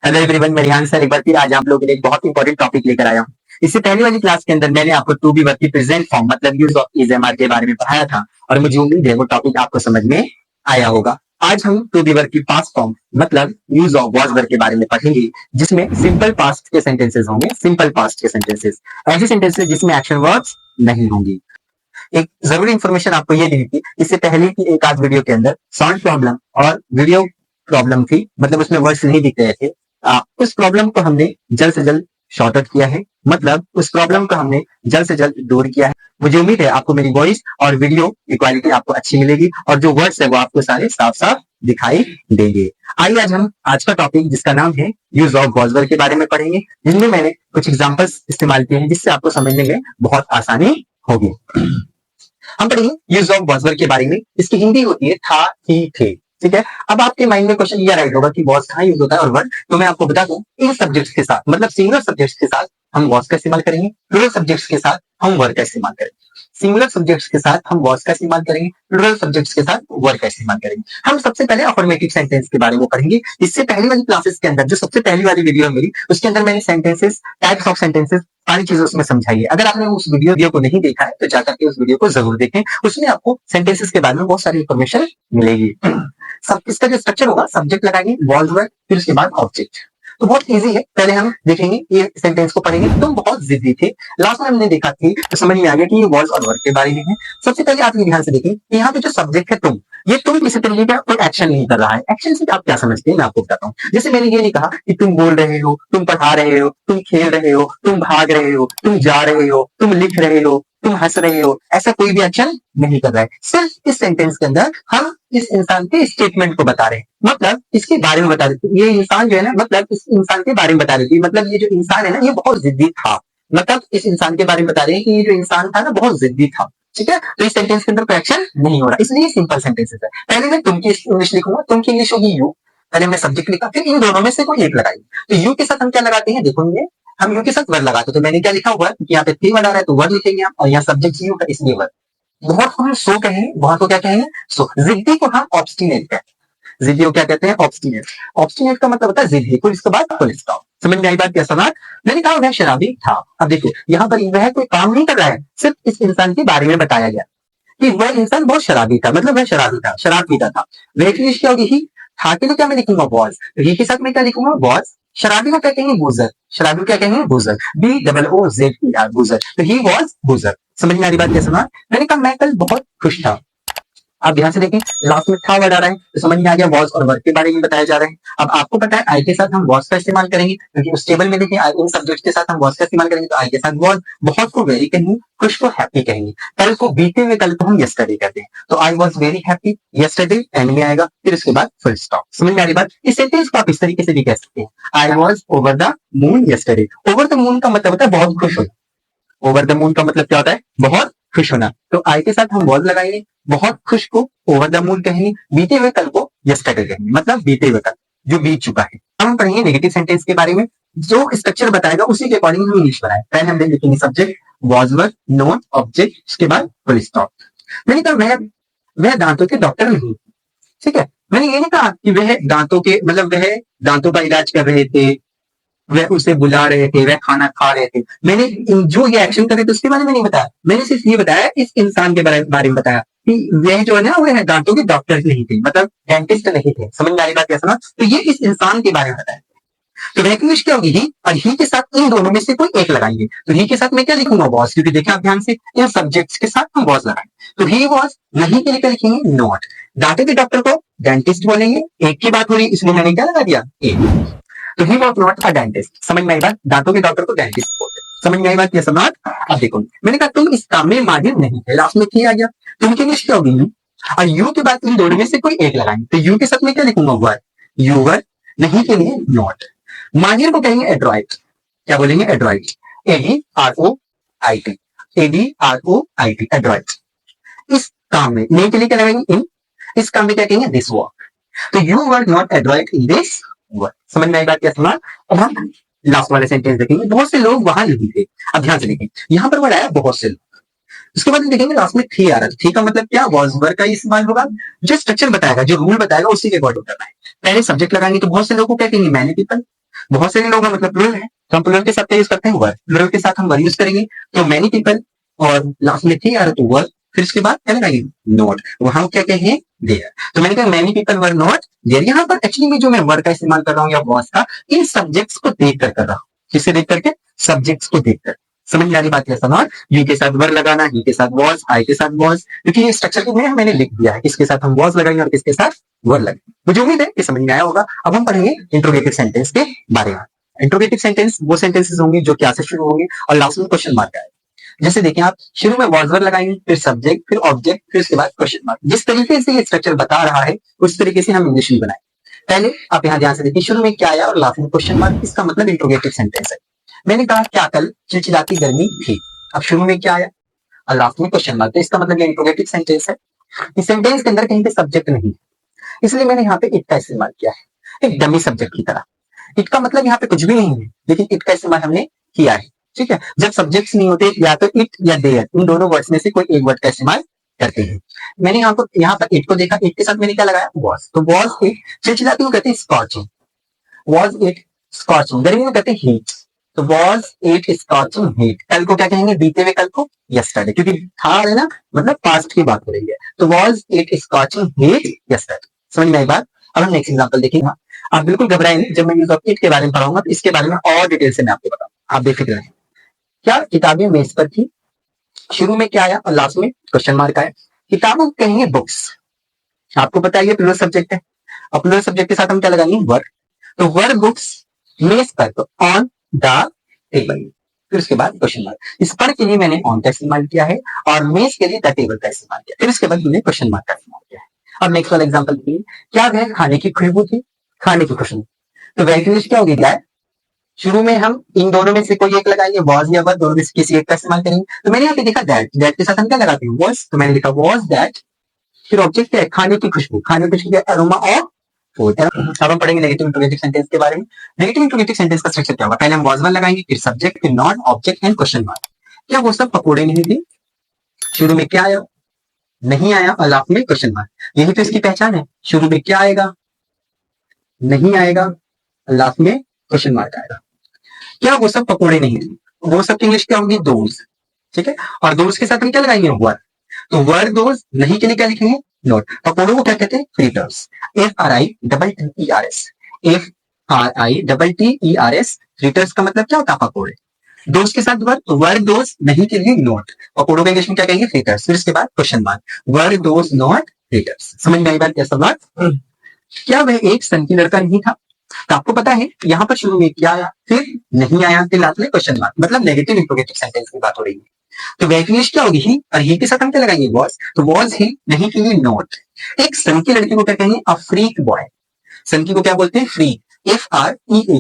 Hello everyone, मैं Rihan sir एक बार फिर आज आप लोगों के लिए एक बहुत इंपॉर्टेंट टॉपिक लेकर आया हूँ। इससे पहले वाली क्लास के अंदर मैंने आपको टू बी वर्ब की प्रेजेंट फॉर्म मतलब use of is am are के बारे में पढ़ाया था और मुझे उम्मीद है वो टॉपिक आपको समझ में आया होगा। आज हम टू बी वर्ब की पास्ट फॉर्म मतलब यूज ऑफ वॉज वर्ब के बारे में पढ़ेंगे, जिसमें सिंपल पास्ट के सेंटेंसेस होंगे। सिंपल पास्ट के सेंटेंसेस ऐसे सेंटेंसेस जिसमें एक्शन वर्ब्स नहीं होंगी। एक जरूरी इंफॉर्मेशन आपको ये दी थी, इससे पहले की एक आध वीडियो के अंदर साउंड प्रॉब्लम और वीडियो प्रॉब्लम थी, मतलब उसमें वर्ड्स नहीं दिख रहे थे। उस प्रॉब्लम को हमने जल्द से जल्द शॉर्ट आउट किया है, मतलब उस प्रॉब्लम को हमने जल्द से जल्द दूर किया है। मुझे उम्मीद है आपको मेरी वॉइस और वीडियो की क्वालिटी आपको अच्छी मिलेगी और जो वर्ड्स है वो आपको सारे साफ साफ दिखाई देंगे। आइए आज हम आज का टॉपिक जिसका नाम है यूज ऑफ वॉज वर्ब के बारे में पढ़ेंगे, जिनमें मैंने कुछ एग्जांपल्स इस्तेमाल किए हैं जिससे आपको समझने में बहुत आसानी होगी। हम पढ़ेंगे यूज ऑफ वॉज वर्ब के बारे में। इसकी हिंदी होती है था, ही, थे। ठीक है, अब आपके माइंड में क्वेश्चन ये राइट होगा कि वॉज कहाँ यूज होता है और वर्ब, तो मैं आपको बता दूं इन सब्जेक्ट्स के साथ मतलब सिंगुलर सब्जेक्ट्स के साथ हम वॉज का इस्तेमाल करेंगे, प्लूरल सब्जेक्ट्स के साथ हम वर्ब का इस्तेमाल करेंगे। सिंगुलर सब्जेक्ट्स के साथ हम वॉज का इस्तेमाल करेंगे, प्लूरल सब्जेक्ट्स के साथ वर्ब का इस्तेमाल करेंगे। हम सबसे पहले अफर्मेटिव सेंटेंस के बारे में पढ़ेंगे। इससे पहले वाली क्लासेस के अंदर जो सबसे पहली वाली वीडियो है मेरी, उसके अंदर मैंने सेंटेंसेस, टाइप्स ऑफ सेंटेंसेस, सारी चीजें उसमें समझाई है। अगर आपने उस वीडियो को नहीं देखा है तो जाकर के उस वीडियो को जरूर देखें, उसमें आपको सेंटेंसेस के बारे में बहुत सारी इंफॉर्मेशन मिलेगी। सब इसका जो स्ट्रक्चर होगा, सब्जेक्ट लगाएंगे, वॉज वर्ब, फिर उसके बाद ऑब्जेक्ट। तो बहुत इजी है। पहले हम देखेंगे ये सेंटेंस को पढ़ेंगे। तुम बहुत जिद्दी थे, लास्ट में हमने देखा थी तो समझ में आ गया कि ये वॉज और वर्ब के बारे में है। सबसे पहले आप ये ध्यान से देखें कि यहाँ पे जो सब्जेक्ट है तुम, ये तुम किसी तरीके का कोई एक्शन नहीं कर रहा है। एक्शन से आप क्या समझते हैं मैं आपको बताता हूँ। जैसे मैंने ये नहीं कहा कि तुम बोल रहे हो, तुम पढ़ा रहे हो, तुम खेल रहे हो, तुम भाग रहे हो, तुम जा रहे हो, तुम लिख रहे हो, तुम हंस रहे हो, ऐसा कोई भी एक्शन नहीं कर रहा है। सिर्फ इस सेंटेंस के अंदर हम इस इंसान के स्टेटमेंट को बता रहे हैं, मतलब इसके बारे में बता रहे हैं। ये इंसान जो है ना, मतलब इस इंसान के बारे में बता रहे थे, मतलब ये जो इंसान है ना, ये बहुत जिद्दी था। मतलब इस इंसान के बारे में बता रहे हैं कि ये जो इंसान था ना, बहुत जिद्दी था। ठीक है, तो इस सेंटेंस के अंदर कोई एक्शन नहीं हो रहा, इसलिए सिंपल सेंटेंसेस है। पहले मैं तुम की इंग्लिश लिखूंगा, तुम की इंग्लिश होगी यू। पहले मैं सब्जेक्ट लिखा, फिर इन दोनों में से कोई एक लगाई। तो यू के साथ हम क्या लगाते हैं, देखो ये हम यू के साथ वर्ड लगाते हैं। तो मैंने क्या लिखा हुआ है, यहाँ पे थी वर्ड आ रहा है तो वर्ड लिखेंगे आप, और यहाँ सब्जेक्ट यू है इसलिए वर्ड। बहुत को हम सो कहेंगे, बहुत को क्या कहेंगे, सो। जिद्दी को हम ऑब्स्टिनेट कहते हैं। जिद्दी को क्या कहते हैं, ऑब्स्टिनेट। ऑब्स्टिनेट का मतलब होता है जिद्दी। फिर इसके बाद फुल स्टॉप। समझ में आई बात क्या समाज। मैंने कहा वह शराबी था। अब देखो यहाँ पर वह कोई काम नहीं कर रहा है, सिर्फ इस इंसान के बारे में बताया गया कि वह इंसान बहुत शराबी था, मतलब वह शराबी था, शराब पीता था। वह की क्या होगी, ही। था के लिए क्या मैं लिखूंगा, वॉज। ही के साथ मैं क्या लिखूंगा, वॉज। शराबी को क्या कहेंगे, बूजर। शराबी को क्या कहेंगे, बूजर। BOOZER, बूजर। तो ही वॉज बूजर। समझ में आ रही बात क्या समझ। मैंने कहा मैं कल बहुत खुश था। आप ध्यान से देखें, लास्ट में था वर्ड आ रहा है तो समझ में आ गया वॉज और वर्ब के बारे में बताया जा रहा है। अब आपको पता है आई के साथ हम वॉज का इस्तेमाल करेंगे, क्योंकि उस टेबल में देखें इन सब्जेक्ट के साथ हम वॉज का इस्तेमाल करेंगे। तो आई के साथ वॉज, बहुत को वेरी कहेंगे, खुश को हैप्पी कहेंगे, कल को बीते हुए कल को हम यस्टरडे कहते हैं। तो I was very happy yesterday and में आएगा, फिर उसके बाद फुल स्टॉप। समझ में आ रही बात। इस सेंटेंस को आप इस तरीके से भी कह सकते हैं, I was over the moon yesterday. Over the moon का मतलब होता है बहुत खुश होना। ओवर द मून का मतलब क्या होता है, बहुत खुश होना। तो आई के साथ हम वॉज लगाएंगे, बहुत खुश को ओवर द मून कहेंगे, बीते हुए कल को यस्टरडे कहेंगे, मतलब बीते हुए कल जो बीत चुका है। हम पढ़ेंगे नेगेटिव सेंटेंस के बारे में। जो स्ट्रक्चर बताएगा उसी के अकॉर्डिंग हम इंग्लिश बनाए। पहले हम लिखेंगे subject, was verb, known, object, उसके बाद फुल स्टॉप। मैंने कहा वह दांतों के डॉक्टर नहीं। ठीक है, मैंने ये नहीं कहा कि वह दांतों के मतलब वह दांतों का इलाज कर रहे थे, वह उसे बुला रहे थे, वह खाना खा रहे थे। मैंने जो ये एक्शन करे थे उसके बारे में नहीं बताया, मैंने सिर्फ ये बताया इस इंसान के बारे में बताया कि वह जो है ना वह दांतों के डॉक्टर नहीं थे, मतलब डेंटिस्ट नहीं थे। समझ में आ रही बात क्या समझ। तो ये इस इंसान के बारे में बताया। तो वह की क्या होगी, ही, और ही के साथ इन दोनों में से कोई एक लगाएंगे। तो ही के साथ मैं क्या लिखूंगा, वॉज, क्योंकि देखिए आप ध्यान से इन सब्जेक्ट्स के साथ हम वॉज लगाएंगे। तो ही वॉज, नहीं के लिए क्या लिखेंगे, नॉट। दांतों के डॉक्टर को डेंटिस्ट बोलेंगे, एक की बात हो रही इसमें मैंने क्या लगा दिया, एक। तो he was not a dentist. समझ में आई बात। दांतों के डॉक्टर को डेंटिस्ट बोलते हैं। समझ में आई बात, ये समझ। अब देखो मैंने कहा तुम इस काम में माहिर नहीं थे, लास्ट में थी आ गया। तुम की इंग्लिश क्या होगी, और यू के बाद इन दोनों में से कोई एक लगाएंगे। तो यू के साथ में क्या लिखूंगा, वर। यू वर, नहीं के लिए नॉट। माहिर को कहेंगे एड्रॉइट। क्या बोलेंगे, एड्रॉइट। ADROIT, ADROIT, Adroit. इस काम में, नहीं के लिए क्या लगाएंगे, इन। इस काम में क्या कहेंगे, दिस वर्क। तो you were not Adroit in this work. समझ में आई बात क्या समझ। अब हम लास्ट वाले सेंटेंस देखेंगे, बहुत से लोग वहां नहीं थे। अब ध्यान से देखें, यहां पर वर्ड आया बहुत से लोग, उसके बाद देखेंगे लास्ट में थी आ रहा है। थी का मतलब क्या, वॉज वर्ब का इस्तेमाल होगा। जो स्ट्रक्चर बताएगा, जो रूल बताएगा उसी के अकॉर्डिंग करना है। पहले सब्जेक्ट लगाएंगे तो बहुत से लोगों को क्या कहेंगे, मैनी पीपल। बहुत सारे लोग हैं मतलब प्लूरल है, तो हम प्लूरल के साथ क्या यूज करते हैं वर, प्लूरल के साथ हम वर यूज करेंगे, तो मैनी पीपल और लास्ट में थी आ रहा तो वर, फिर उसके बाद क्या लगाएंगे नॉट, वहां क्या कहें देयर। तो मैंने कहा many people were not there, यहाँ पर एक्चुअली में जो मैं वर का इस्तेमाल कर रहा हूँ या वॉज का, इन सब्जेक्ट्स को देख कर रहा हूँ। किसे देख करके, सब्जेक्ट्स को देखकर। समझ में आ रही बात है नॉट, यू के साथ वर लगाना, ही के साथ वॉज, आई के साथ वॉज, क्योंकि ये स्ट्रक्चर को मैंने लिख दिया है किसके साथ हम वॉज लगाएंगे और किसके साथ वर लगेंगे। मुझे उम्मीद है कि समझ में आया होगा। अब हम पढ़ेंगे इंट्रोगेटिव सेंटेंस के बारे में। इंट्रोगेटिव सेंटेंस वो सेंटेंसेस होंगे जो क्या से शुरू होंगे और लास्ट में क्वेश्चन मार्क आएगा। जैसे देखिए आप शुरू में वॉज वर लगाएंगे, फिर सब्जेक्ट, फिर ऑब्जेक्ट, फिर उसके बाद क्वेश्चन मार्क। जिस तरीके से ये स्ट्रक्चर बता रहा है उस तरीके से हम इंग्लिश में बनाए। पहले आप यहाँ ध्यान से देखिए, शुरू में क्या आया और लास्ट में क्वेश्चन मार्क, इसका मतलब इंट्रोगेटिव सेंटेंस है। मैंने कहा क्या कल चिलचिलाती गर्मी थी, अब शुरू में क्या आया और लास्ट में क्वेश्चन मार्क, तो इसका मतलब ये इंट्रोगेटिव सेंटेंस है। इस सेंटेंस के अंदर कहीं पे सब्जेक्ट नहीं है, इसलिए मैंने यहाँ पे इट का इस्तेमाल किया है, एक डमी सब्जेक्ट की तरह। इट का मतलब यहाँ पे कुछ भी नहीं है, लेकिन इट का इस्तेमाल हमने किया है। ठीक है, जब सब्जेक्ट्स नहीं होते या तो इट या देयर, इन दोनों वर्ड्स में से कोई एक वर्ड का इस्तेमाल करते हैं। मैंने यहाँ पर इट को देखा, इट के साथ मैंने क्या लगाया वॉज, तो वॉज इट चिलचिलाती को कहते हैं स्कॉचिंग, वॉज इट स्कॉचिंग, गर्मी में कहते हैं हीट, तो वॉज इट स्कॉचिंग हीट। कल को क्या कहेंगे, बीते हुए कल को यस्टरडे, क्योंकि था है ना, मतलब पास्ट की बात हो रही है, तो was it scorching heat yesterday. समझ में आई बात। अब हम नेक्स्ट एग्जांपल देखेंगे। आप बिल्कुल घबराएं नहीं, जब मैं यूज ऑफ इट के बारे में पढ़ाऊंगा तो इसके बारे में और डिटेल से मैं आपको बताऊंगा, आप बेफिक्र रहें। क्या किताबें मेज पर थी, शुरू में क्या आया और लास्ट में क्वेश्चन मार्क आया। किताबों को कहेंगे बुक्स, आपको पता है ये प्लूरल सब्जेक्ट है, और प्लूरल सब्जेक्ट के साथ हम क्या लगाएंगे वर, तो वर बुक्स मेज पर, तो ऑन द टेबल, फिर उसके बाद क्वेश्चन मार्क। इस पर के लिए मैंने ऑन का इस्तेमाल किया है और मेज के लिए द टेबल का इस्तेमाल किया, फिर उसके बाद मैंने क्वेश्चन मार्क का इस्तेमाल किया है। अब नेक्स्ट वाला एग्जांपल देखिए, क्या वह खाने की खुशबू थी, खाने की खुशबू, तो वह इंग्लिश क्या होगी, क्या शुरू में हम इन दोनों में से कोई एक लगाएंगे, वॉज या वर, दोनों में से किसी एक का इस्तेमाल करेंगे। तो मैंने यहाँ पे देखा दैट, दैट के साथ हम क्या लगाते हैं वॉज, तो मैंने लिखा वॉज दैट, फिर ऑब्जेक्ट है खाने की खुशबू, खाने की खुशबू अरोमा ऑफ फूड। अब हम पढ़ेंगे नेगेटिव इंट्रोगेटिव सेंटेंस के बारे में। नेगेटिव इंट्रोगेटिव सेंटेंस का स्ट्रक्चर क्या होगा, पहले हम वॉज वर लगाएंगे, फिर सब्जेक्ट, फिर not, object and question mark. क्या वो सब पकोड़े नहीं थे, शुरू में क्या आया नहीं आया और लास्ट में क्वेश्चन मार्क, यही तो इसकी पहचान है। शुरू में क्या आएगा नहीं आएगा, लास्ट में क्वेश्चन मार्क आएगा। क्या वो सब पकोड़े नहीं थे, वो सब की इंग्लिश क्या होगी दोज। ठीक है, और दोज के साथ हम क्या लगाएंगे वर, तो वर दोज, नहीं के लिए क्या लिखेंगे नॉट। पकोड़ों को क्या कहते हैं फ्रीटर्स, FRITTERS, FRITTERS, फ्रीटर्स का मतलब क्या होता है पकोड़े। दोज के साथ वर, तो वर दोज, नहीं के लिए नॉट, पकोड़ों के इंग्लिश में क्या कहेंगे फ्रीटर्स, फिर इसके बाद question mark, were those not fritters. समझ में आई बात क्या सब। क्या वह एक सन की लड़का नहीं था, तो आपको पता है यहाँ पर शुरू में क्या आया, फिर नहीं आया, फिर लास्ट में क्वेश्चन मार्क, मतलब नेगेटिव इंट्रोगेटिव सेंटेंस की बात हो रही है। तो वह इंग्लिश क्या होगी ही, और ही के साथ हम क्या लगाएंगे वॉज, तो वॉज ही, नहीं के लिए नॉट। एक सन की लड़की को क्या कहेंगे अ फ्रीक बॉय, सन की को क्या बोलते हैं फ्रीक, FREAK,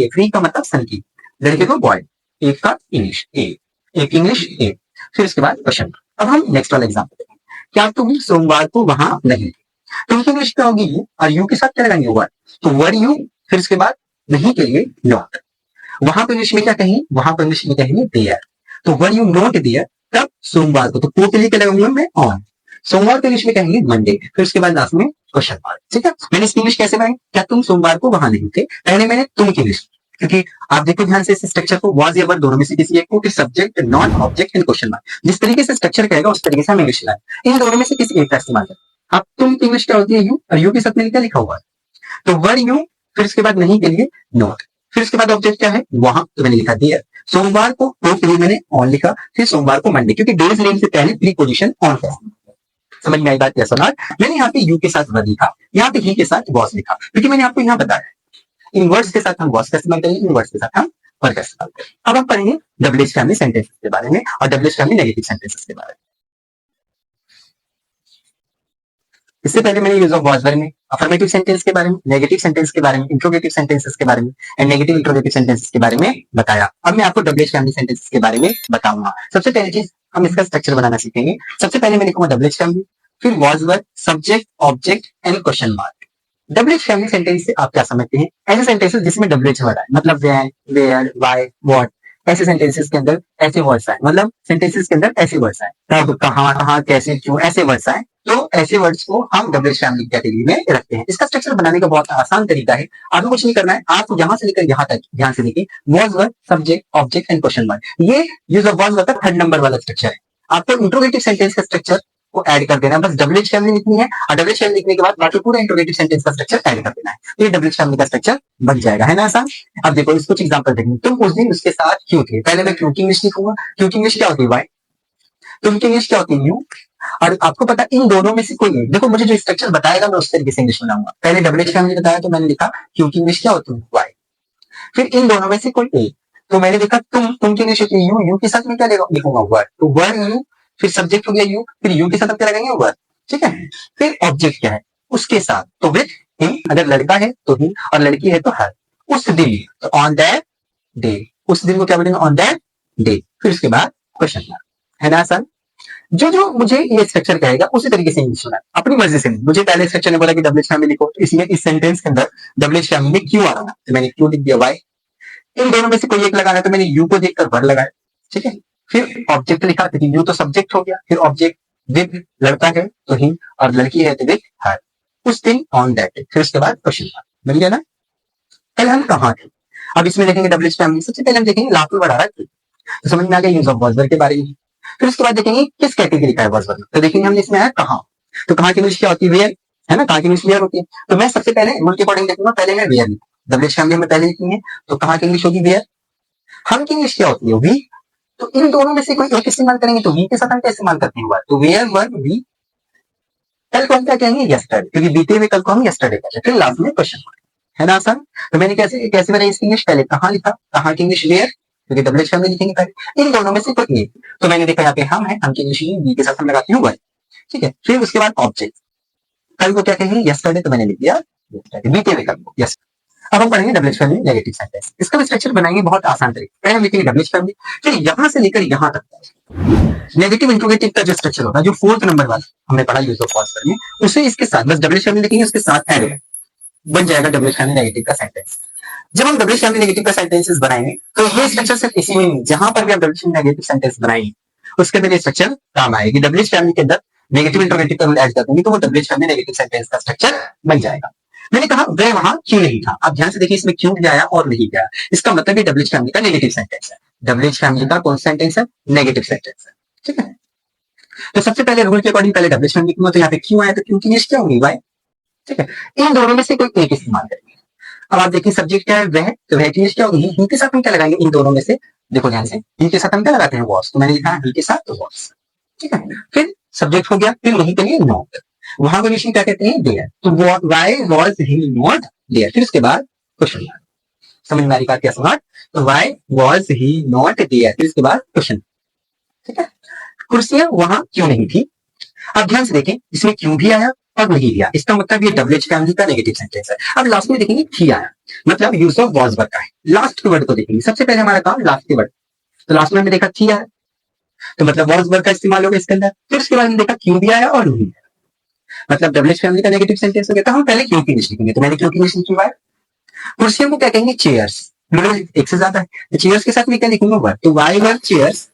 फ्रीक का मतलब सन की, लड़के को बॉय, एक का इंग्लिश ए, एक इंग्लिश ए, फिर इसके बाद क्वेश्चन। अब हम नेक्स्ट वाला एग्जाम्पल देखेंगे। क्या तुम सोमवार को वहां नहीं, तुम की इंग्लिश क्या होगी और यू के साथ क्या लगाएंगे वर, तो वर यू, फिर उसके बाद नहीं के लिए नॉट। वहां पर इंग्लिश में क्या कहेंगे, वहां पर इंग्लिश में कहेंगे देयर, तो वर यू नॉट देयर, तब सोमवार को, तो को के लिए क्या लगाऊंगा मैं ऑन, सोमवार को इंग्लिश में कहेंगे मंडे, फिर उसके बाद लास्ट में क्वेश्चन मार्क। ठीक है, मैंने इसकी इंग्लिश कैसे बनाई, क्या तुम सोमवार को वहां नहीं थे, पहले मैंने तुम की इंग्लिश, क्योंकि आप देखो ध्यान से इस स्ट्रक्चर को, वॉज या वर दोनों में से किसी एक को, फिर subject not object and question mark, जिस तरीके से स्ट्रक्चर कहेगा उस तरीके से हम इंग्लिश लाए, इन दोनों में से किसी एक का इस्तेमाल करें। अब तुम की इंग्लिश क्या होती है यू, और यू के साथ मैंने क्या लिखा हुआ है, तो वर यू, फिर उसके बाद नहीं के लिए नॉट, फिर उसके बाद ऑब्जेक्ट क्या है वहां, तो मैंने लिखा दियर, सोमवार को के लिए मैंने ऑन लिखा, फिर सोमवार को मंडे, क्योंकि डेज नेम से पहले प्रीपोजिशन ऑन है। समझ में आई बात कैसा ना। मैंने यहाँ पे यू के साथ वर लिखा, यहाँ पे ही के साथ वॉज लिखा, क्योंकि मैंने आपको यहाँ बताया इन वर्ड्स के साथ हम वॉज का इस्तेमाल करेंगे, इन वर्ड्स के साथ हम वर का इस्तेमाल करेंगे। अब हम पढ़ेंगे डब्ल्यूएच फैमिली सेंटेंसेस के बारे में और डब्ल्यूएच फैमिली नेगेटिव सेंटेंसेस के बारे में। इससे पहले मैंने यूज ऑफ वॉज वर में अफर्मेटिव सेंटेंस के बारे में, नेगेटिव सेंटेंस के बारे में, इंट्रोगेटिव सेंटेंसेस के बारे में एंड नेगेटिव इंट्रोगेटिव सेंटेंसेस के बारे में बताया। अब मैं आपको डब्ल्यूएच फैमिली सेंटेंसेस के बारे में बताऊंगा। सबसे पहली चीज हम इसका स्ट्रक्चर बनाना सीखेंगे। सबसे पहले मैं लिखूंगा डब्ल्यूएच फैमिली, फिर was were, subject, object and question mark. WH family sentence से आप क्या समझते हैं, ऐसे सेंटेंसेस जिसमें डब्ल्यूएच वर्ड है, मतलब व्हेन, वेयर, व्हाई, व्हाट, ऐसे सेंटेंसेस के अंदर ऐसे वर्ड्स आए, मतलब सेंटेंसेस के अंदर ऐसे वर्ड्स आए, कब, कहाँ, कहाँ, कैसे, क्यों, ऐसे वर्ड्स आए, तो ऐसे वर्ड्स को हम डब्ल्यूएच फैमिली कैटेगरी में रखते हैं। इसका स्ट्रक्चर बनाने का बहुत आसान तरीका है, आपको कुछ नहीं करना है, आप यहाँ से लेकर यहाँ तक ध्यान से देखिए, was word, subject, object and question mark, ये यूज ऑफ वॉज वर्ड का थर्ड नंबर वाला स्ट्रक्चर है। आपको इंट्रोगेटिव सेंटेंस का स्ट्रक्चर को ऐड कर देना है, बस डब्ल्यूएच फैमिली लिखनी है और डब्ल्यूएच फैमिली लिखने के बाद बाकी पूरा इंट्रोगेटिव सेंटेंस का स्ट्रक्चर ऐड कर देना है, तो ये डब्ल्यूएच फैमिली का स्ट्रक्चर बन जाएगा, है ना आसान। अब देखो इस कुछ एग्जांपल देखेंगे, तुम उस दिन उसके साथ क्यों थे, पहले मैं क्यों की इंग्लिश लिखूंगा, क्यों की इंग्लिश क्या होती है वाई, तुम की इंग्लिश क्या होती है यू, और आपको पता इन दोनों में से कोई नहीं, देखो मुझे जो स्ट्रक्चर बताएगा मैं उस तरीके से इंग्लिश बनाऊंगा, पहले डब्ल्यूएच फैमिली बताया तो मैंने लिखा क्यों की इंग्लिश क्या होती है वाई, फिर इन दोनों में से कोई एक, तो मैंने देखा तुम की इंग्लिश होती है यू, यू के साथ में क्या लिखूंगा वर्ड, तो वर्ड यू, फिर सब्जेक्ट हो गया यू, फिर यू के साथ क्या लगाएंगे वर्ड, ठीक है, फिर ऑब्जेक्ट क्या है उसके साथ, तो विद हिम, अगर लड़का है तो ही और लड़की है तो हर, उस दिन, तो ऑन दैट डे, उस दिन को क्या बोलेंगे ऑन दैट डे, फिर उसके बाद क्वेश्चन मार्क, है ना सर। जो जो मुझे ये स्ट्रक्चर कहेगा उसी तरीके से इंग्लिश सुना, अपनी मर्जी से नहीं, मुझे पहले स्ट्रक्चर ने बोला कि डब्ल्यूएच फैमिली लिखो, तो इसमें इस सेंटेंस के अंदर डब्ल्यूएच फैमिली में क्यों आ रहा है, तो मैंने क्यों लिख दिया वाई, इन दोनों में से कोई एक लगाना, तो मैंने यू को देखकर वर्ड लगाया, ठीक है, फिर ऑब्जेक्ट लिखा, तो यू तो सब्जेक्ट हो गया, फिर ऑब्जेक्ट विद, लड़का है तो ही और लड़की है तो विद हर, उस दिन ऑन दैट, फिर उसके बाद क्वेश्चन मार्क, मिल गया ना। कल हम कहाँ थे, अब इसमें देखेंगे डब्ल्यूएच फैमिली, सबसे पहले हम देखेंगे लास्ट में बढ़ा रहा है, तो समझ में आ गया यूज ऑफ वॉज के बारे में, फिर उसके बाद देखेंगे किस कैटेगरी का है वॉज, तो देखेंगे हमने इसमें आया कहाँ, तो कहाँ की इंग्लिश क्या होती है वेयर, है ना, कहाँ की इंग्लिश वेयर होती है, तो मैं सबसे पहले रूल के अकॉर्डिंग देखूंगा, पहले मैं वेयर लिखूंगा, डब्ल्यूएच फैमिली में पहले लिखनी है, तो कहाँ की इंग्लिश होगी वेयर, हम की इंग्लिश क्या होती है वी, तो इन दोनों में से कोई एक इस्तेमाल करेंगे, तो वी के साथ हम क्या इस्तेमाल करते हैं, तो वेयर वर्ब वी, कल को हम क्या कहेंगे यस्टरडे, क्योंकि बीते हुए कल को हम यस्टरडे कहते हैं, फिर लास्ट में क्वेश्चन मार्क, है ना आसान। तो मैंने कैसे कैसे बनाई इसकी इंग्लिश, पहले कहाँ लिखा, कहाँ की इंग्लिश वेयर, क्योंकि डब्ल्यूएच फैमिली लिखेंगे पहले, इन दोनों में से कोई एक, तो मैंने देखा यहाँ पे हम है, हम की इंग्लिश वी के साथ हम लगाते हैं वर्ड, ठीक है, फिर उसके बाद ऑब्जेक्ट, कल को क्या कहेंगे यस्टरडे, तो मैंने लिख दिया बीते हुए कल को यस। अब हम पढ़ेंगे डब्ल्यूएच फैमिली नेगेटिव सेंटेंस, इसका भी स्ट्रक्चर बनाएंगे बहुत आसान तरीके, पहले हम लिखेंगे डब्ल्यूएच फैमिली, फिर यहां से लेकर यहां तक नेगेटिव इंट्रोगेटिव का जो स्ट्रक्चर होगा, जो फोर्थ नंबर वाला हमने पढ़ा यूज ऑफ वॉज में, उसे इसके साथ बस डब्ल्यूएच फैमिली लिखेंगे, उसके साथ ऐड बन जाएगा डब्ल्यूएच फैमिली नेगेटिव का सेंटेंस। जब हम डब्ल्यूएच फैमिली नेगेटिव का सेंटेंसेस बनाएंगे, तो ये स्ट्रक्चर सिर्फ इसी में नहीं, जहां पर भी आप डब्ल्यूएच नेगेटिव सेंटेंस बनाएंगे उसके अंदर ये स्ट्रक्चर काम आएगी, डब्ल्यूएच फैमिली के अंदर नेगेटिव इंट्रोगेटिव का रूल ऐड कर देंगे, तो वो डब्ल्यूएच फैमिली नेगेटिव सेंटेंस का स्ट्रक्चर बन जाएगा। मैंने कहा वह वहां क्यों नहीं था, आप ध्यान से देखिए इसमें क्यों गया और नहीं गया, इसका मतलब ये डब्ल्यूएच फैमिली का नेगेटिव सेंटेंस है, डब्ल्यूएच फैमिली का कौन सा सेंटेंस है, नेगेटिव सेंटेंस है, ठीक है। तो सबसे पहले रूल के अकॉर्डिंग पहले डब्ल्यूएच फैमिली लिखूंगा, तो यहाँ पे क्यों आया, तो क्यों की इंग्लिश क्या होगी वाई, ठीक है, इन दोनों में से कोई एक इस्तेमाल करेंगे। अब आप देखिए सब्जेक्ट क्या है वह, तो वह की इंग्लिश क्या होगी, ही के साथ हम क्या लगाएंगे, इन दोनों में से देखो ध्यान से, ही के साथ हम क्या लगाते हैं वॉज, तो मैंने लिखा ही के साथ तो वॉज, ठीक है, फिर सब्जेक्ट हो गया, फिर वहीं के लिए नॉट, वहां को इंग्लिश में क्या कहते हैं देयर, तो why was he not there, फिर उसके बाद क्वेश्चन मार्क, समझ में आ रही बात क्या स्मार्ट, तो why was he not there, फिर उसके बाद क्वेश्चन, ठीक है, कुर्सियां वहां क्यों नहीं थी, अब ध्यान से देखें इसमें क्यों भी आया और नहीं दिया, इसका मतलब ये डब्ल्यूएच फैमिली का नेगेटिव सेंटेंस है। अब लास्ट में देखेंगे थी आया, मतलब यूज ऑफ वॉज वर्ड का है, लास्ट के वर्ड को देखेंगे, सबसे पहले हमारा काम लास्ट के वर्ड, तो लास्ट में हमने देखा थी आया, तो मतलब वॉज वर्ड का इस्तेमाल होगा इसके अंदर, फिर उसके बाद हमने देखा क्यों भी आया और नहीं आया, मतलब डब्ल्यूएच फैमिली का नेगेटिव सेंटेंस हो गया, तो हम पहले क्यों की इंग्लिश लिखेंगे, तो मैंने क्यों की इंग्लिश लिखी हुआ है, कुर्सियों को क्या कहेंगे चेयर्स, एक से ज्यादा है, तो चेयर्स के साथ मैं क्या लिखूंगा वर्ड, तो वाई वर्ड चेयर्स,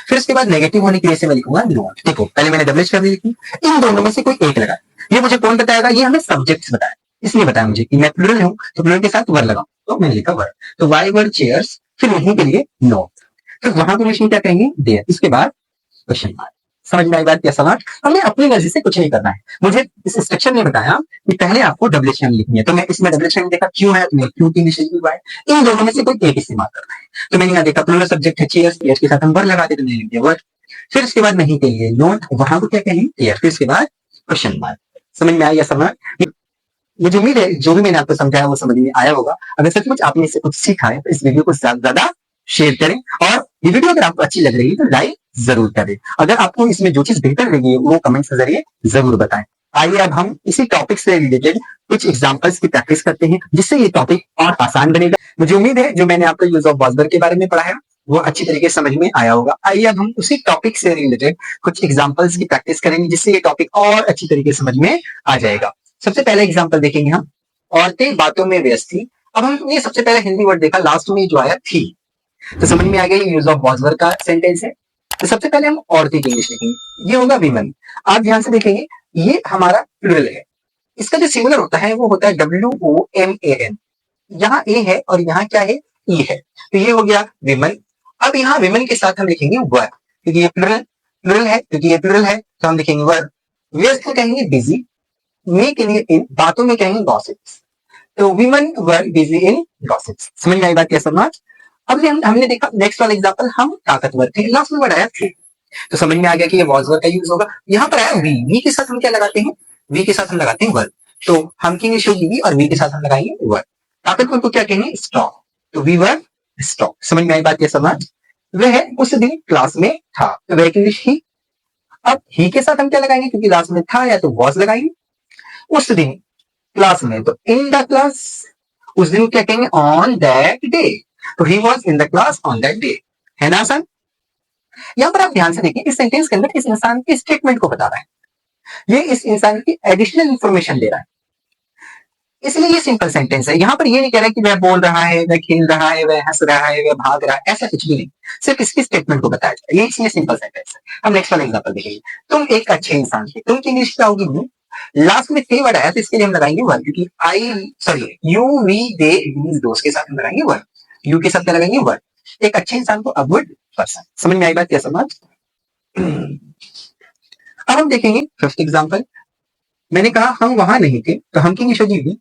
फिर उसके बाद नेगेटिव होने की वजह से मैं लिखूंगा नॉट, देखो पहले मैंने डब्ल्यूएच फैमिली लिखी, इन दोनों में से कोई एक लगा, ये मुझे कौन बताएगा, ये हमें सब्जेक्ट्स बताया, इसलिए बताया मुझे कि मैं प्लूरल हूं तो प्लूरल के साथ वर्ड लगाऊं, तो मैंने लिखा वर्ड, तो वाई वर्ड चेयर्स, फिर वहीं के लिए नॉट, फिर वहां को इंग्लिश में क्या कहेंगे देयर, इसके बाद क्वेश्चन मार्क। समझ में आई बात क्या सवाल, हमें अपनी मर्जी से कुछ नहीं करना है, मुझे इस स्ट्रक्चर ने बताया कि पहले आपको डब्ल्यूएच फैमिली लिखनी है, तो मैं इसमें डब्ल्यूएच फैमिली देखा क्यों है, तो मैं क्यों की इंग्लिश लिखी हुआ है, इन दोनों में से कोई एक इस्तेमाल करना है, तो मैंने यहाँ देखा प्लूरल सब्जेक्ट है चेयर्स, चेयर्स के साथ हम वर्ड लगाते, तो मैंने लिख दिया वर्ड, फिर उसके बाद नहीं के लिए नॉट, वहां को क्या कहेंगे देयर, फिर उसके बाद क्वेश्चन मार्क। समझ में आया समझ, मुझे उम्मीद है जो भी मैंने आपको समझाया वो समझ में आया होगा, अगर सचमुच आपने इससे कुछ सीखा है तो इस वीडियो को ज्यादा शेयर करें, और ये वीडियो अगर आपको अच्छी लग रही है तो लाइक जरूर करें, अगर आपको इसमें जो चीज बेहतर लगी है वो कमेंट्स के जरिए जरूर बताएं। आइए अब हम इसी टॉपिक से रिलेटेड कुछ एग्जांपल्स की प्रैक्टिस करते हैं, जिससे ये टॉपिक और आसान बनेगा। मुझे उम्मीद है जो मैंने आपको यूज ऑफ वॉज वर्ड के बारे में पढ़ाया वो अच्छी तरीके से समझ में आया होगा। आइए अब हम उसी टॉपिक से रिलेटेड कुछ एग्जांपल्स की प्रैक्टिस करेंगे, जिससे ये टॉपिक और अच्छी तरीके से समझ में आ जाएगा। सबसे पहले एग्जांपल देखेंगे हम, औरतें बातों में व्यस्त थी। अब हम ये सबसे पहले हिंदी वर्ड देखा, लास्ट में जो आया थी, तो समझ में आ गया ये यूज ऑफ वॉज वर्ब का सेंटेंस है। तो सबसे पहले हम औरतें की इंग्लिश लिखेंगे, ये होगा वीमन। आप ध्यान से देखेंगे ये हमारा प्लूरल है, इसका जो सिंगुलर होता है वो होता है WOMAN। यहाँ ए है और यहाँ क्या है, ई है, तो ये हो गया विमन। अब यहाँ विमन के साथ हम लिखेंगे वर, क्योंकि ये प्लूरल प्लूरल है, क्योंकि ये प्लूरल है तो हम लिखेंगे वर। व्यस्त को कहेंगे बिजी, मे के लिए इन, बातों में कहेंगे गॉसिप्स। तो women were busy in gossips. समझ में आई बात क्या समझ? अब हमने देखा नेक्स्ट वाला एग्जांपल, हम ताकतवर थे, लास्ट में बढ़ाया थे, तो समझ में आ गया कि ये वॉज वर्ब का यूज होगा। यहाँ पर आया वी, वी के साथ हम क्या लगाते हैं, वी के साथ हम लगाते हैं वर्ब। तो हम की इंग्लिश होगी वी और वी के साथ हम लगाएंगे वर्ब। ताकतवर को क्या कहेंगे, स्ट्रॉन्ग, तो वी वर स्ट्रॉन्ग। समझ में आई बात ये समझ? वह उस दिन क्लास में था, तो वह की इंग्लिश ही। अब ही के साथ हम क्या लगाएंगे, क्योंकि लास्ट में था या तो वॉज लगाएंगे। उस दिन क्लास में, तो इन द क्लास। उस दिन क्या कहेंगे, ऑन दैट डे, तो he was in the class on that day. है ना आसान? यहाँ पर आप ध्यान से देखिए, इस सेंटेंस के अंदर इस इंसान के स्टेटमेंट को बता रहा है, ये इस इंसान की एडिशनल इंफॉर्मेशन ले रहा है, इसलिए ये सिंपल सेंटेंस है। यहाँ पर ये नहीं कह रहा कि वह बोल रहा है, वह खेल रहा है, वह हंस रहा है, वह भाग रहा है, ऐसा कुछ भी नहीं, सिर्फ इसकी स्टेटमेंट को बताया जाए, ये इसलिए सिंपल सेंटेंस है। हम नेक्स्ट वाला एग्जांपल देखेंगे। तुम एक अच्छे इंसान थे, तुम की इंग्लिश क्या होगी, यू। लास्ट में थे वर्ड आया तो इसके लिए हम लगाएंगे वर्ड, क्योंकि यू वी दे दीज दोस्त के साथ हम लगाएंगे वर्ड, यू के साथ क्या लगाएंगे वर्ड। एक अच्छे इंसान को अ गुड पर्सन। समझ में आई बात क्या समझ? अब हम देखेंगे फिफ्थ एग्जांपल। मैंने कहा हम वहां नहीं थे, तो हम की इंग्लिश होगी वी।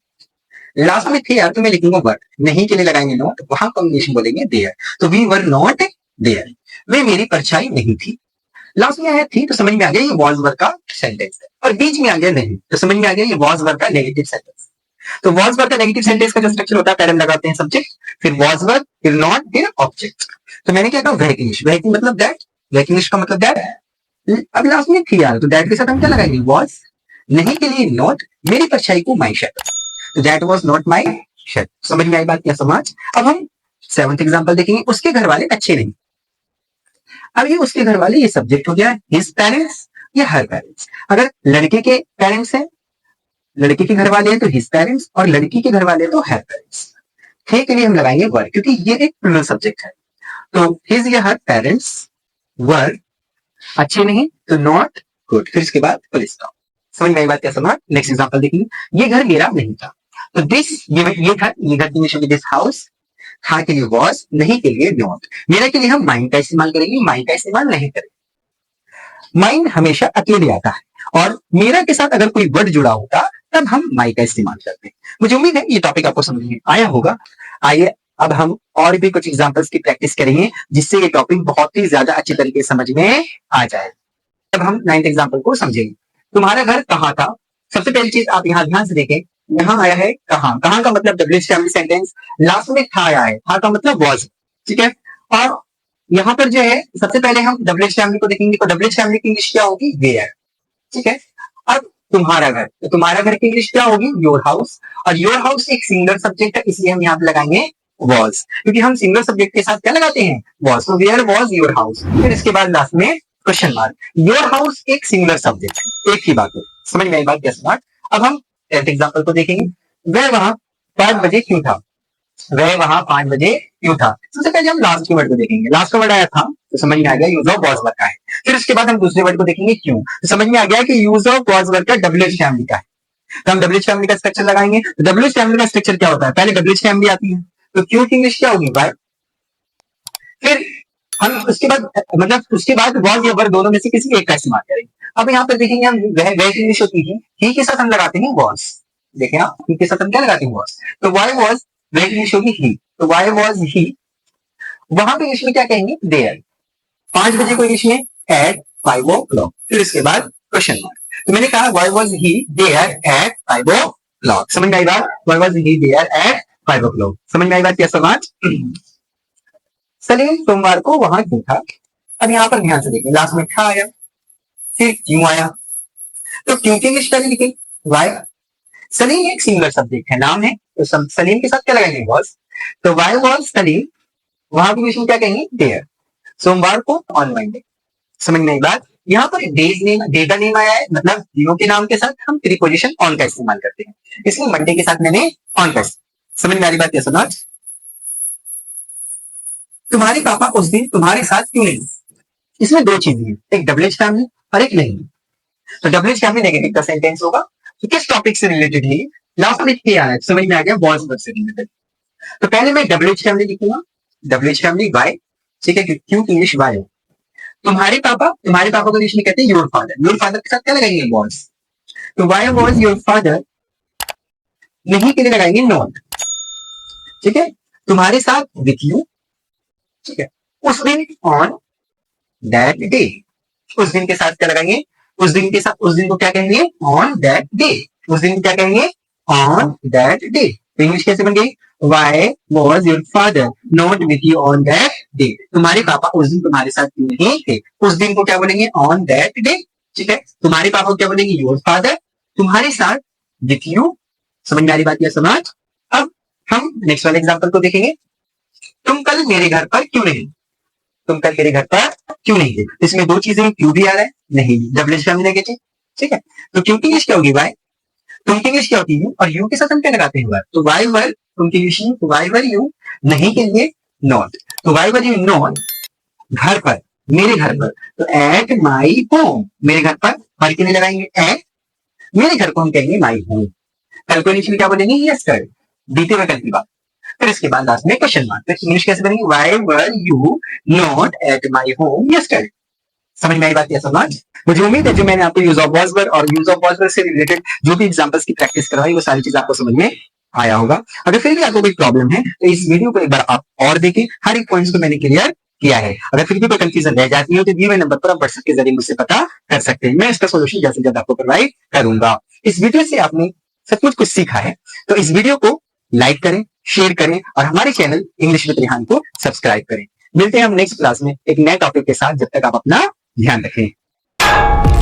लास्ट में थे यार तो मैं लिखूंगा बट, नहीं के लिए लगाएंगे नॉट, वहां कॉम्बिनेशन बोलेंगे देयर, तो वी वर नॉट देयर, वे मेरी परछाई नहीं थी। लास्ट में आया थी तो समझ में आ गया ये वॉज वर्ब का सेंटेंस है, और बीच में आ गया नहीं तो समझ में आ गया ये वॉज वर्ब का नेगेटिव सेंटेंस। तो वॉज वर्ब का नेगेटिव सेंटेंस का जो स्ट्रक्चर होता है, पहले हम लगाते हैं सब्जेक्ट, फिर वॉज वर्ब, फिर नॉट, फिर ऑब्जेक्ट। तो मैंने क्या कहा, वह इंग्लिश, वह की मतलब दैट, वह इंग्लिश का मतलब दैट। अब लास्ट में थी यार तो दैट के साथ हम क्या लगाएंगे, वॉज। नहीं के लिए नॉट, मेरी परछाई को माई शर्ट, तो that was not my shirt. समझ में आई बात क्या समझ? अब हम सेवंथ एग्जांपल देखेंगे, उसके घर वाले अच्छे नहीं। अब ये उसके घर वाले, ये सब्जेक्ट हो गया, हिज पेरेंट्स या हर पेरेंट्स। अगर लड़के के पेरेंट्स हैं, लड़के के घर वाले हैं तो हिज पेरेंट्स, और लड़की के घर वाले तो हर पेरेंट्स। थे के लिए हम लगाएंगे वर, क्योंकि ये एक प्लूरल सब्जेक्ट है। तो हिज या हर पेरेंट्स वर अच्छे नहीं, तो नॉट गुड, फिर इसके बाद फुल स्टॉप। समझ में आई बात क्या समझ? नेक्स्ट एग्जांपल देखेंगे, ये घर मेरा नहीं था, तो दिस ये घर की इंग्लिश होगी दिस हाउस। था के लिए वॉज, नहीं के लिए नॉट। मेरा के लिए हम माइंड का इस्तेमाल करेंगे, माइंड का इस्तेमाल नहीं करेंगे। माइंड हमेशा अकेले आता है, और मेरा के साथ अगर कोई वर्ड जुड़ा होता तब हम माई का इस्तेमाल करते हैं। मुझे उम्मीद है ये टॉपिक आपको समझ में आया होगा। आइए अब हम और भी कुछ एग्जांपल्स की प्रैक्टिस करेंगे, जिससे ये टॉपिक बहुत ही ज्यादा अच्छी तरीके से समझ में आ जाए। अब हम 9th एग्जांपल को समझेंगे। तुम्हारा घर कहाँ था? सबसे पहली चीज आप यहाँ ध्यान से देखें, यहाँ आया है कहाँ, कहाँ का मतलब डब्ल्यूएच फैमिली सेंटेंस, लास्ट में था आया है, था का मतलब वॉज, ठीक है। और यहाँ पर जो है सबसे पहले हम डब्ल्यूएच फैमिली को देखेंगे, तो डब्ल्यूएच फैमिली की इंग्लिश क्या होगी, वेयर, ठीक है। अब तुम्हारा घर, तो तुम्हारा घर की इंग्लिश क्या होगी, योर हाउस, और योर हाउस एक सिंगुलर सब्जेक्ट है, इसलिए हम यहाँ पे लगाएंगे वॉज, क्योंकि हम सिंगुलर सब्जेक्ट के साथ क्या लगाते हैं, वॉज। तो वेयर वॉज योर हाउस, फिर इसके बाद लास्ट में क्वेश्चन मार्क। योर हाउस एक सिंगुलर सब्जेक्ट है, एक ही बात है। समझ में आई बात क्या स्मार्ट? अब हम 10th एग्जांपल को देखेंगे। वह वहां 5 बजे क्यों था? वह वहां 5 बजे क्यों था? सबसे पहले हम लास्ट के वर्ड को देखेंगे, लास्ट का वर्ड आया था तो समझ में आ गया यूज ऑफ वॉज वर्ब का है। फिर उसके बाद हम दूसरे वर्ड को देखेंगे क्यों, तो समझ में आ गया कि यूज ऑफ वॉज वर्ब का डब्ल्यूएच फैमिली का है, तो हम डब्ल्यूएच फैमिली का स्ट्रक्चर लगाएंगे। डब्ल्यूएच फैमिली का स्ट्रक्चर क्या होता है, पहले डब्ल्यूएच फैमिली आती है, तो क्यों की इंग्लिश क्या होगी, वाई। फिर हम उसके बाद मतलब उसके बाद वॉज या वर्ब दोनों में से किसी एक का इस्तेमाल करेंगे। अब यहाँ पर देखेंगे हम वह इंग्लिश होती है, ही के साथ हम लगाते हैं वॉज। देखें आप, ही के साथ हम क्या लगाते हैं, वॉज। तो वाई वॉज, वह इंग्लिश होगी ही, तो वाई वॉज ही। वहां पे इंग्लिश में क्या कहेंगे, देयर। 5 बजे को इंग्लिश में एट 5 o'clock, फिर इसके बाद क्वेश्चन मार्क। तो मैंने कहा why was he there at 5 o'clock। समझ में आई बात, why was he there at 5 o'clock। समझ में आई बात क्या समाज? सलीम सोमवार को वहां क्यों था? अब यहाँ पर ध्यान से देखें, लास्ट में था आया, फिर क्यों आया, तो क्यों की इंग्लिश पहले लिखें, वाई। सलीम एक सिंगुलर सब्जेक्ट है, नाम है, तो सलीम के साथ क्या लगाएंगे, वॉज। तो वाई वॉज सलीम, वहां की इंग्लिश में क्या कहेंगे, देयर। सोमवार को ऑन मंडे। समझ में आई बात? यहाँ पर डेज नेम, डे का नेम आया है, मतलब दिनों के नाम के साथ हम प्रीपोजिशन ऑन का इस्तेमाल करते हैं, इसलिए मंडे के साथ मैंने ऑन का। समझ में आ रही बात क्या समाज? तुम्हारे पापा उस दिन तुम्हारे साथ क्यों नहीं? इसमें दो चीजें हैं, एक डबल एज फैमिली और एक नहीं। तो डबल एज फैमिली नेगेटिव का सेंटेंस होगा। तो किस टॉपिक से रिलेटेड है? लास्ट में क्या आया समझ में आ गया, बॉयज वर्ड से रिलेटेड। तो पहले मैं डबल एज फैमिली लिखूंगा, डबल एज फैमिली बाय, ठीक है, क्यों इंग्लिश बाय। तुम्हारे पापा को इंग्लिश में कहते हैं योर फादर के साथ क्या लगाएंगे? वॉज। तो वाई वॉज योर फादर नहीं के लिए लगाएंगे नॉट, ठीक है। तुम्हारे साथ विथ यू, ठीक है, उस दिन ऑन दैट डे, उस दिन के साथ क्या लगाएंगे? उस दिन के साथ, उस दिन को क्या कहेंगे? ऑन दैट डे, उस दिन को क्या कहेंगे? On that day. तो इंग्लिश कैसे बन गई? Why was your father not with you on that day? तुम्हारे पापा उस दिन तुम्हारे साथ क्यों नहीं थे? उस दिन को क्या बोलेंगे? On that day, ठीक है। तुम्हारे पापा को क्या बोलेंगे? Your father। तुम्हारे साथ with you। समझ में आ रही बात या समझ? अब हम नेक्स्ट वाले एग्जांपल को देखेंगे। तुम कल मेरे घर पर क्यों नहीं? तुम कल मेरे घर पर क्यों नहीं थे? इसमें दो चीजें, क्यों भी आ रहा है, नहीं डबल एज फैमिली नेगेटिव, ठीक है। तो क्यों की इंग्लिश क्या होगी? वाई। तुम की इंग्लिश क्या होती है? और यू के साथ हम क्या लगाते हैं? तो वाई वर, तुम की इंग्लिश वाई वर यू, नहीं के लिए नॉट। तो वाई वर यू नॉट घर पर, मेरे घर पर। तो एट माई होम, मेरे घर पर, पर के लिए लगाएंगे एट, मेरे घर को हम कहेंगे माई होम। कल को इंग्लिश में क्या बोलेंगे? यस कर, बीते हुए कल की बात। फिर इसके बाद लास्ट में क्वेश्चन मार्क। तो इंग्लिश कैसे बनेगी? Why were you not at my home yesterday. समझ में आई बात या समझ? मुझे उम्मीद है जो मैंने आपको यूज ऑफ वॉज वर्ड और यूज ऑफ वॉज वर्ड से रिलेटेड जो भी एग्जांपल्स की प्रैक्टिस करवाई वो सारी चीज आपको समझ में आया होगा। अगर फिर भी आपको कोई प्रॉब्लम है तो इस वीडियो को एक बार आप और देखें, हर एक पॉइंट्स को मैंने क्लियर किया है। अगर फिर भी कोई कंफ्यूजन रह जाती है तो दिए हुए नंबर पर आप व्हाट्सएप के जरिए मुझसे पता कर सकते हैं, मैं इसका सोल्यूशन जल्द से जल्द आपको प्रोवाइड करूंगा। इस वीडियो से आपने सचमुच कुछ सीखा है तो इस वीडियो को लाइक करें, शेयर करें और हमारे चैनल इंग्लिश विद रेहान को सब्सक्राइब करें। मिलते हैं हम नेक्स्ट क्लास में एक नए टॉपिक के साथ। जब तक आप अपना ध्यान रखें।